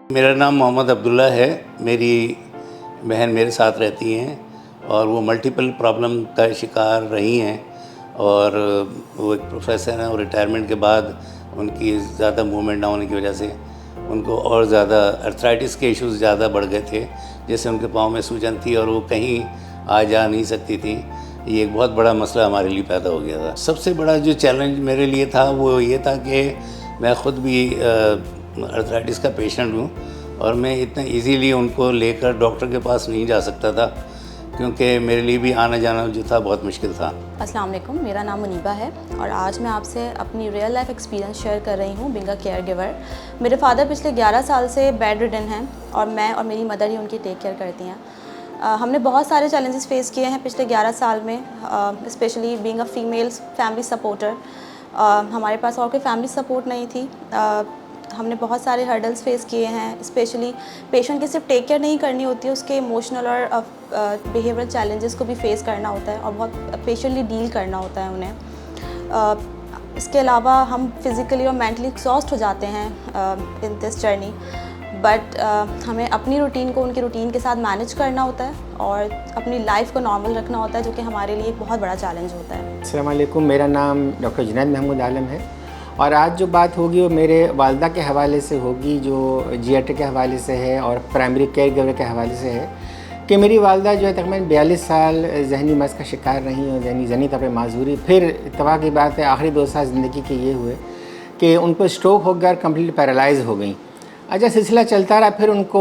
मेरा नाम मोहम्मद अब्दुल्ला है। मेरी बहन मेरे साथ रहती हैं और वो मल्टीपल प्रॉब्लम का शिकार रही हैं और वो एक प्रोफेसर हैं और रिटायरमेंट के बाद उनकी ज़्यादा मूवमेंट ना होने की वजह से उनको और ज़्यादा अर्थराइटिस के इश्यूज़ ज़्यादा बढ़ गए थे, जैसे उनके पाँव में सूजन थी और वो कहीं आ जा नहीं सकती थी। ये एक बहुत बड़ा मसला हमारे लिए पैदा हो गया था। सबसे बड़ा जो चैलेंज मेरे लिए था वो ये था कि मैं ख़ुद भी अर्थराइटिस का पेशेंट हूँ और मैं इतना इजीली उनको लेकर डॉक्टर के पास नहीं जा सकता था, क्योंकि मेरे लिए भी आना जाना जो था बहुत मुश्किल था। अस्सलाम वालेकुम, मेरा नाम मुनीबा है और आज मैं आपसे अपनी रियल लाइफ एक्सपीरियंस शेयर कर रही हूँ बीइंग अ केयर गिवर। मेरे फादर पिछले 11 साल से बेड रिडन हैं और मैं और मेरी मदर ही उनकी टेक केयर करती हैं। हमने बहुत सारे चैलेंजेस फेस किए हैं पिछले 11 साल में, specially being a female family supporter. हमारे पास और कोई फैमिली सपोर्ट नहीं थी। हमने बहुत सारे हर्डल्स फेस किए हैं, स्पेशली पेशेंट की सिर्फ टेक केयर नहीं करनी होती है, उसके इमोशनल और बिहेवियरल चैलेंजेस को भी फेस करना होता है और बहुत पेशेंटली डील करना होता है उन्हें। इसके अलावा हम फिज़िकली और मेंटली एग्जॉस्ट हो जाते हैं इन दिस जर्नी, बट हमें अपनी रूटीन को उनकी रूटीन के साथ मैनेज करना होता है और अपनी लाइफ को नॉर्मल रखना होता है, जो कि हमारे लिए एक बहुत बड़ा चैलेंज होता है। अस्सलाम वालेकुम, मेरा नाम डॉक्टर जुनैद महमूद आलम है और आज जो बात होगी वो मेरे वालदा के हवाले से होगी, जो जीएटी के हवाले से है और प्राइमरी केयर गिवर के हवाले से है कि मेरी वालदा जो है तकरीबन 42 साल जहनी मर्ज़ का शिकार रही और जहनी तौर पर माजूरी। फिर इत्तफ़ाक़ की बात है आखिरी 2 साल ज़िंदगी के ये हुए कि उनको स्ट्रोक हो गया और कम्प्लीट पैरालाइज हो गई। अच्छा, सिलसिला चलता रहा, फिर उनको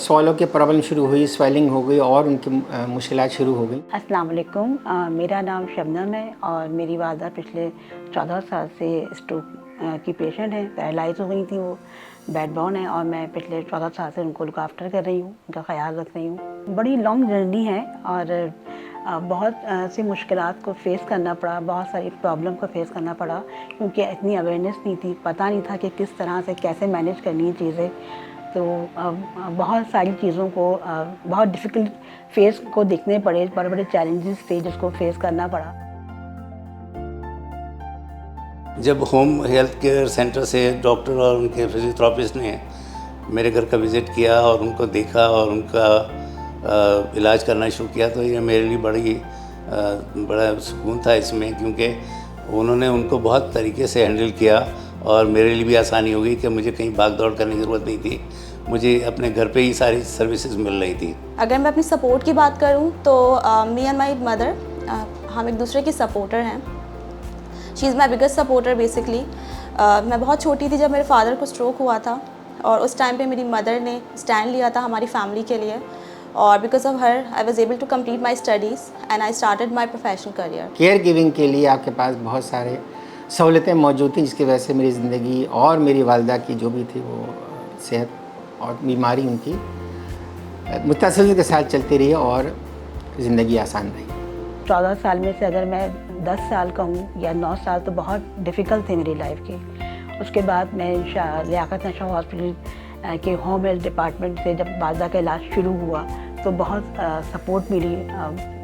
swallow की प्रॉब्लम शुरू हुई, स्वेलिंग हो गई और उनकी मुश्किलात शुरू हो गई। अस्सलाम वालेकुम, मेरा नाम शबनम है और मेरी वालदा पिछले 14 साल से स्ट्रोक की पेशेंट है। पैरालाइज हो गई थी, वो बेड बाउंड है और मैं पिछले 14 साल से उनको लुक आफ्टर कर रही हूँ, उनका ख्याल रख रही हूँ। बड़ी लॉन्ग जर्नी है और बहुत सी मुश्किलात को फ़ेस करना पड़ा, बहुत सारी प्रॉब्लम को फ़ेस करना पड़ा, क्योंकि इतनी अवेयरनेस नहीं थी, पता नहीं था कि किस तरह से कैसे मैनेज करनी है चीज़ें। तो बहुत सारी चीज़ों को बहुत डिफ़िकल्ट फेस को देखने पड़े, बड़े बड़े चैलेंजेस थे जिसको फेस करना पड़ा। जब होम हेल्थ केयर सेंटर से डॉक्टर और उनके फिजियोथेरेपिस्ट ने मेरे घर का विज़िट किया और उनको देखा और उनका इलाज करना शुरू किया, तो ये मेरे लिए बड़ा सुकून था इसमें, क्योंकि उन्होंने उनको बहुत तरीके से हैंडल किया और मेरे लिए भी आसानी हो गई कि मुझे कहीं भाग दौड़ करने की ज़रूरत नहीं थी, मुझे अपने घर पे ही सारी सर्विसेज मिल रही थी। अगर मैं अपनी सपोर्ट की बात करूं तो मी एंड माई मदर, हम एक दूसरे की सपोर्टर हैं। She is my biggest supporter basically. मैं बहुत छोटी थी जब मेरे फादर को स्ट्रोक हुआ था और उस टाइम पे मेरी मदर ने स्टैंड लिया था हमारी फैमिली के लिए और because of her I was able to complete my studies and I started my professional career. Care giving के लिए आपके पास बहुत सारे सहूलतें मौजूद थी, जिसकी वजह से मेरी ज़िंदगी और मेरी वालदा की जो भी थी वो सेहत और बीमारी उनकी मुतसलसल के साथ चलती रही और ज़िंदगी आसान रही। 14 साल में से अगर मैं 10 साल का हूँ या 9 साल तो बहुत डिफ़िकल्ट थे मेरी लाइफ के। उसके बाद मैं लियाकत नशा हॉस्पिटल के होम हेल्थ डिपार्टमेंट से जब वालदा का इलाज शुरू हुआ तो बहुत सपोर्ट मिली,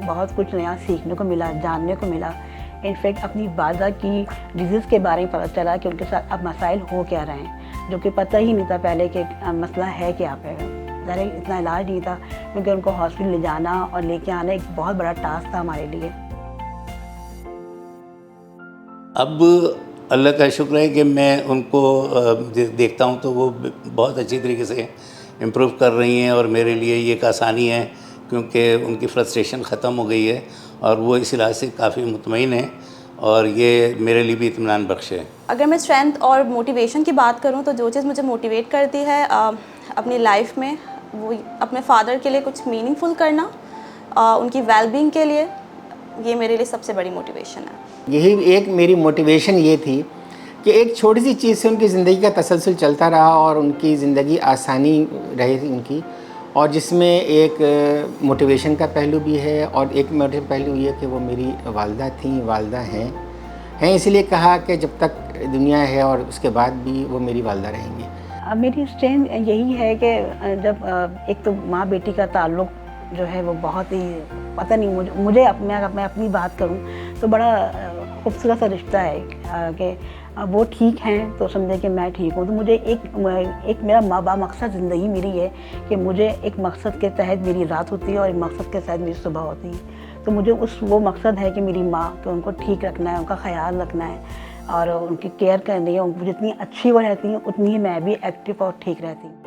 बहुत कुछ नया सीखने को मिला, जानने को मिला। इनफैक्ट अपनी वालदा की डिजीज़ के बारे में पता चला कि उनके साथ अब मसाइल हो क्या रहे हैं, जो कि पता ही नहीं था पहले कि मसला है क्या पे। ज़रा इतना इलाज नहीं था, क्योंकि उनको हॉस्पिटल ले जाना और लेके आना एक बहुत बड़ा टास्क था हमारे लिए। अब अल्लाह का शुक्र है कि मैं उनको देखता हूँ तो वो बहुत अच्छी तरीके से इम्प्रूव कर रही हैं और मेरे लिए ये एक आसानी है, क्योंकि उनकी फ्रस्ट्रेशन ख़त्म हो गई है और वो इस इलाज से काफ़ी मुतमईन है और ये मेरे लिए भी इत्मीनान बख्श है। अगर मैं स्ट्रेंथ और मोटिवेशन की बात करूं तो जो चीज़ मुझे मोटिवेट करती है अपनी लाइफ में, वो अपने फादर के लिए कुछ मीनिंगफुल करना, उनकी वेलबींग के लिए, ये मेरे लिए सबसे बड़ी मोटिवेशन है। यही एक मेरी मोटिवेशन ये थी कि एक छोटी सी चीज़ से उनकी ज़िंदगी का तसलसल चलता रहा और उनकी ज़िंदगी आसानी रही उनकी, और जिसमें एक मोटिवेशन का पहलू भी है और एक मोटिवेशन पहलू ये कि वो मेरी वालदा थी, वालदा हैं इसलिए कहा कि जब तक दुनिया है और उसके बाद भी वो मेरी वालदा रहेंगी। मेरी स्ट्रेंथ यही है कि जब एक तो माँ बेटी का ताल्लुक़ जो है वो बहुत ही, पता नहीं, मुझे मैं अपनी बात करूं तो बड़ा खूबसूरत सा रिश्ता है कि अब वो ठीक हैं तो समझे कि मैं ठीक हूँ। तो मुझे एक मेरा मकसद ज़िंदगी मेरी है कि मुझे एक मकसद के तहत मेरी रात होती है और एक मकसद के तहत मेरी सुबह होती है। तो मुझे वो मकसद है कि मेरी माँ को उनको ठीक रखना है, उनका ख्याल रखना है और उनकी केयर करनी है। उनको जितनी अच्छी वो रहती हैं उतनी ही मैं भी एक्टिव और ठीक रहती हूँ।